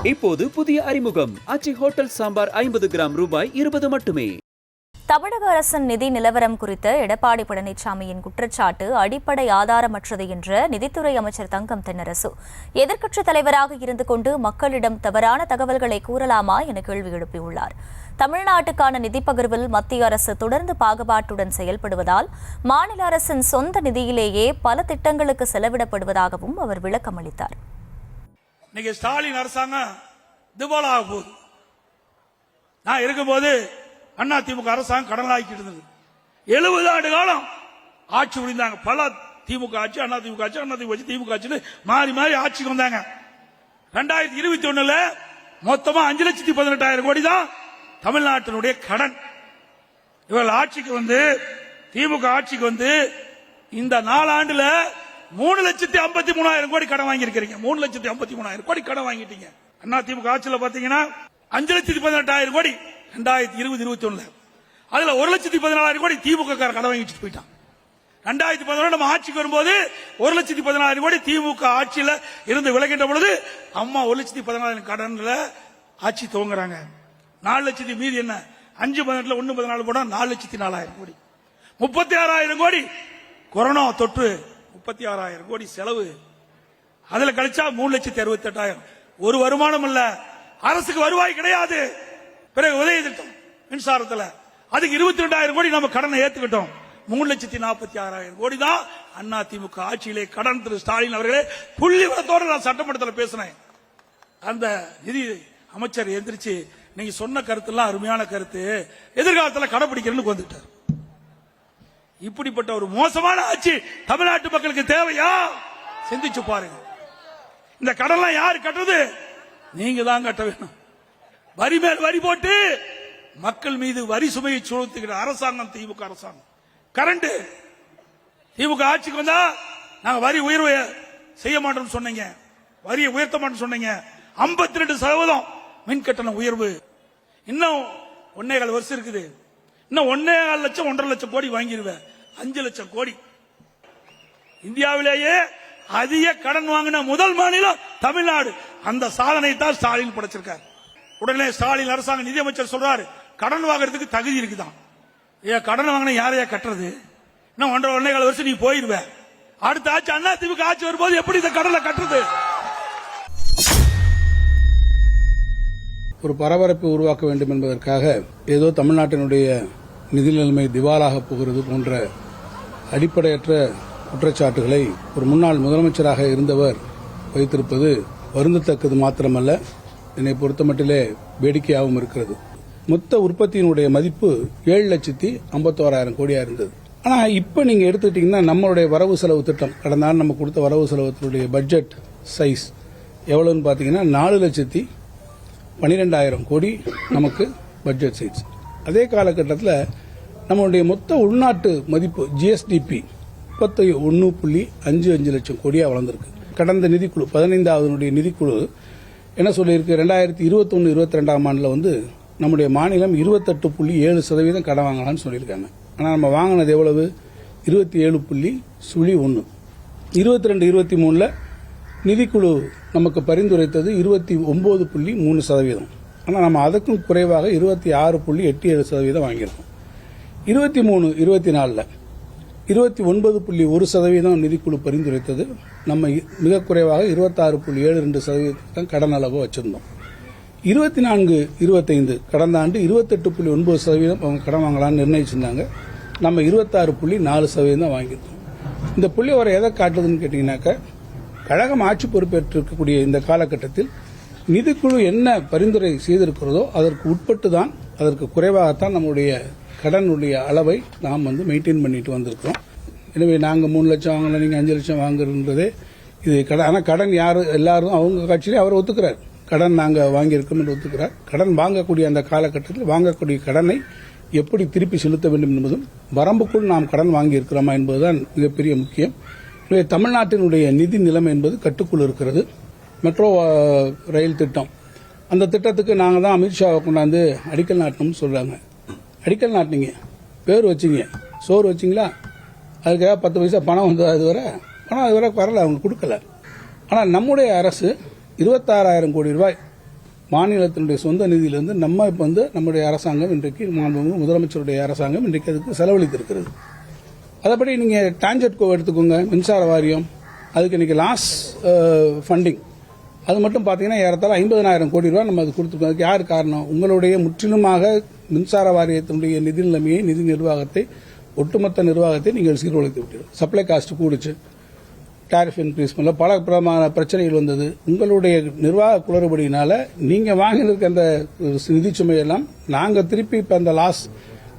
இப்போது புதிய அறிமுகம் ஆச்சி ஹோட்டல் சாம்பார் 50 கிராம் ரூபாய் 20 மட்டுமே. தமிழக அரசின் நிதி நிலவரம் குறித்த எடப்பாடி பழனிசாமியின் குற்றச்சாட்டு அடிப்படை ஆதாரமற்றது என்ற நிதித்துறை அமைச்சர் தங்கம் தென்னரசு எதிர்க்கட்சித் தலைவராக இருந்து கொண்டு மக்களிடம் தவறான தகவல்களை கூறலாமா என கேள்வி எழுப்பியுள்ளார். தமிழ்நாட்டுக்கான நிதி பகிர்வில் மத்திய அரசு தொடர்ந்து பாகுபாட்டுடன் செயல்படுவதால் மாநில அரசின் சொந்த நிதியிலேயே பல திட்டங்களுக்கு செலவிடப்படுவதாகவும் அவர் விளக்கம் அளித்தார். இன்னைக்கு ஸ்டாலின் அரசாங்கம் திவாலாக போகுது. நான் இருக்கும்போது அண்ணா திமுக அரசாங்கம் கடன் ஆக்கிட்டு இருந்தது. 70 ஆண்டு காலம் ஆட்சி புரிந்தாங்க. பல திமுக ஆட்சி, அண்ணா திமுக ஆட்சி, அண்ணா திமுக ஆட்சி, திமுக ஆட்சி மாறி மாறி ஆட்சிக்கு வந்தாங்க. 2021 மொத்தமா 5,18,000 கோடி தான் தமிழ்நாட்டினுடைய கடன். இவர்கள் ஆட்சிக்கு வந்து திமுக ஆட்சிக்கு வந்து இந்த 4 ஆண்டுல 3,53,000 கோடி கடன் வாங்கி இருக்கிறீங்க. 3,53,000 கோடி கடன் வாங்கிட்டீங்க. அண்ணா திமுக ஆட்சியில் பாத்தீங்கன்னா 5,18,000 கோடி 2020-21 அதுல 1,14,000 கோடி திமுக கடன் வாங்கி வச்சுட்டு போயிட்டான். 2011 நம்ம ஆட்சிக்கு வரும்போது 1,14,000 கோடி திமுக ஆட்சியில இருந்து விலகின்ற பொழுது அம்மா 1,14,000 கடன்ல ஆட்சி துவங்குறாங்க. 4 லட்சத்தி மீதி என்ன 5-18 1-14 போனா 4,04,000 கோடி. 36,000 கோடி கொரோனா தொற்று, 36,000 கோடி செலவு. அதுல கழிச்சா 3,68,000. ஒரு வருமானம் இல்ல, அரசுக்கு வருவாய் கிடையாது. பிறகு உதவி திட்டம் மின்சாரத்தில் அதுக்கு 22,000 கோடி நம்ம கடனை ஏத்துக்கிட்டோம். 3,46,000 கோடி தான் அண்ணா திமுக ஆட்சியிலே கடன். திரு ஸ்டாலின் அவர்களே புள்ளி விவரத்தோடு நான் சட்டமன்றத்தில் பேசினேன். அந்த நிதி அமைச்சர் எந்திரிச்சு நீங்க சொன்ன கருத்து எல்லாம் அருமையான கருத்து, எதிர்காலத்தில் கடைபிடிக்கிறேன்னு வந்துட்டார். இப்படிப்பட்ட ஒரு மோசமான ஆட்சி தமிழ்நாட்டு மக்களுக்கு தேவையா? சிந்திச்சு பாருங்க. இந்த கடன்லாம் யாரு கட்டுறது? நீங்க தான் கட்ட வேணும். வரி மேல் வரி போட்டு மக்கள் மீது வரி சுமையை சுமத்துகிற அரசாங்கம் திமுக அரசாங்கம். கரண்ட் திமுக ஆட்சிக்கு வந்தா நாங்க வரி உயர்வு செய்ய மாட்டோம் சொன்னீங்க, வரியை உயர்த்த மாட்டோம் சொன்னீங்க. 52% மின் கட்டண உயர்வு. இன்னும் 1.25 வருஷம் இருக்குது. இன்னும் 1.25 லட்சம் 1.5 லட்சம் கோடி வாங்கிடுவேன். 5 லட்சம் கோடி. இந்தியாவிலேயே அதிக கடன் வாங்கின முதல் மாநிலம் தமிழ்நாடு. அந்த சாதனை தான் ஸ்டாலின் படைச்சிருக்காரு. உடனே ஸ்டாலின் அரசாங்க நிதியமைச்சர் சொல்றாரு கடன் வாங்குறதுக்கு தகுதி இருக்குதான். கடன் வாங்கின யாரையா கட்டுறது? இன்னும் 1.5 வருஷம் நீ போயிருவ. அடுத்த ஆட்சி அண்ணா திமுக ஆட்சி வரும்போது எப்படி இந்த கடனை கட்டுறது? ஒரு பரபரப்பை உருவாக்க வேண்டும் என்பதற்காக ஏதோ தமிழ்நாட்டினுடைய நிதி நிலைமை திவாலாக போகிறது போன்ற அடிப்படையற்ற குற்றச்சாட்டுகளை ஒரு முன்னாள் முதலமைச்சராக இருந்தவர் வைத்திருப்பது வருந்தத்தக்கது மாத்திரமல்ல, என்னை பொறுத்தமட்டிலே வேடிக்கையாகவும் இருக்கிறது. மொத்த உற்பத்தியினுடைய மதிப்பு 7,51,000 கோடியா இருந்தது. ஆனா இப்ப நீங்க எடுத்துக்கிட்டீங்கன்னா நம்மளுடைய வரவு செலவு திட்டம், கடந்த ஆண்டு நம்ம கொடுத்த வரவு செலவுடைய பட்ஜெட் சைஸ் எவ்வளவுன்னு பாத்தீங்கன்னா 4,12,000 கோடி நமக்கு பட்ஜெட் சைஸ். அதே காலகட்டத்தில் நம்மளுடைய மொத்த உள்நாட்டு மதிப்பு ஜிஎஸ்டிபி 31.55 லட்சம் கோடியா வளர்ந்திருக்கு. கடந்த நிதிக்குழு 15வது நிதிக்குழு என்ன சொல்லியிருக்கு? 2021-22 ஆண்டுல வந்து நம்முடைய மாநிலம் 28.7% கடன் வாங்கலாம்னு சொல்லியிருக்காங்க. ஆனா நம்ம வாங்கினது எவ்வளவு? 27.01. 22-23 நிதிக்குழு நமக்கு பரிந்துரைத்தது 29.3%. ஆனா நம்ம அதுக்கும் குறைவாக 26.87% வாங்கியிருக்கோம். 23-24 29.1% நிதிக்குழு பரிந்துரைத்தது. நம்ம மிக குறைவாக 26.72% கடன் அளவு வச்சிருந்தோம். 24-25 கடந்த ஆண்டு 28.9% அவங்க கடன் வாங்கலாம்னு நிர்ணயிச்சிருந்தாங்க. நம்ம 26.4% தான் வாங்கியிருக்கோம். இந்த புள்ளி வரை எதை காட்டுதுன்னு கேட்டீங்கன்னாக்க, கழகம் ஆட்சி பொறுப்பேற்றிருக்கக்கூடிய இந்த காலகட்டத்தில் நிதிக்குழு என்ன பரிந்துரை செய்திருக்கிறதோ அதற்கு உட்பட்டு தான், அதற்கு குறைவாகத்தான் நம்முடைய கடனுடைய அளவை நாம் வந்து மெயின்டைன் பண்ணிட்டு வந்திருக்கிறோம். எனவே நாங்க 3 லட்சம் வாங்கல, நீங்க 5 லட்சம் வாங்குறதுன்றதே இது கடன். ஆனா கடன் யாரு? எல்லாரும் அவங்க கட்சியிலே அவர் ஒத்துக்கிறார், கடன் நாங்க வாங்கியிருக்கோம் என்று ஒத்துக்கிறார். கடன் வாங்கக்கூடிய அந்த காலகட்டத்தில் வாங்கக்கூடிய கடனை எப்படி திருப்பி செலுத்த வேண்டும் என்பதும், வரம்புக்குள் நாம் கடன் வாங்கி இருக்கிறோமா என்பதுதான் மிகப்பெரிய முக்கியம். எனவே தமிழ்நாட்டினுடைய நிதி நிலைமை என்பது கட்டுக்குள் இருக்கிறது. மெட்ரோ ரயில் திட்டம், அந்த திட்டத்துக்கு நாங்க தான் அமித்ஷாவை கொண்டாந்து அடிக்கல் நாட்டணும்னு சொல்றாங்க. அடிக்கல் நாட்டினீங்க, பேர் வச்சிங்க, சோறு வச்சிங்களா? அதுக்காக 10 பைசா பணம் வந்தது? அதுவரை பணம் அதுவரை வரல, அவங்க கொடுக்கல. ஆனால் நம்முடைய அரசு 26,000 கோடி ரூபாய் மாநிலத்தினுடைய சொந்த நிதியிலிருந்து நம்ம இப்போ நம்முடைய அரசாங்கம் இன்றைக்கு முதலமைச்சருடைய அரசாங்கம் இன்றைக்கு அதுக்கு செலவழித்திருக்கிறது. அதபடி நீங்கள் டான்ஜெட்கோ எடுத்துக்கோங்க, மின்சார வாரியம், அதுக்கு இன்னைக்கு லாஸ் ஃபண்டிங் அது மட்டும் பார்த்தீங்கன்னா ஏறத்தாழ 50,000 கோடி ரூபாய் நம்ம அது கொடுத்துருக்கோம். அதுக்கு யார் காரணம்? உங்களுடைய முற்றிலுமாக மின்சார வாரியத்தினுடைய நிதி நிலைமையை, நிதி நிர்வாகத்தை, ஒட்டுமொத்த நிர்வாகத்தை நீங்கள் சீர்குலைத்து விட்டீர்கள். சப்ளை காஸ்ட் கூடுச்சு, டாரிஃப் இன்க்ரீஸ் பண்ணல, பல பிரமான பிரச்சனைகள் வந்தது. உங்களுடைய நிர்வாக குளறுபடியினால நீங்க வாங்கியிருக்க அந்த நிதி சுமையெல்லாம் நாங்க திருப்பி இப்ப அந்த லாஸ்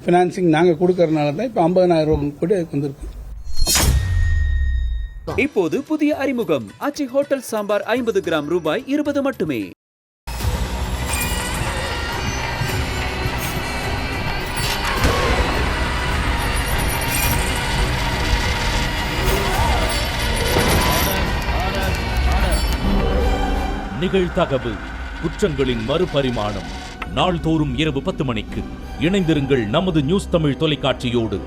பினான்சிங் நாங்க கொடுக்கறதுனால தான் இப்ப 50,000 கோடி வந்திருக்கு. இப்போது புதிய அறிமுகம் ஆச்சி ஹோட்டல் சாம்பார் 50 கிராம் ரூபாய் 20 மட்டுமே. நிகழ்தகவு குற்றங்களின் மறுபரிமாணம் நாள்தோறும் இரவு 10 மணிக்கு இணைந்திருங்கள் நமது நியூஸ் தமிழ் தொலைக்காட்சியோடு.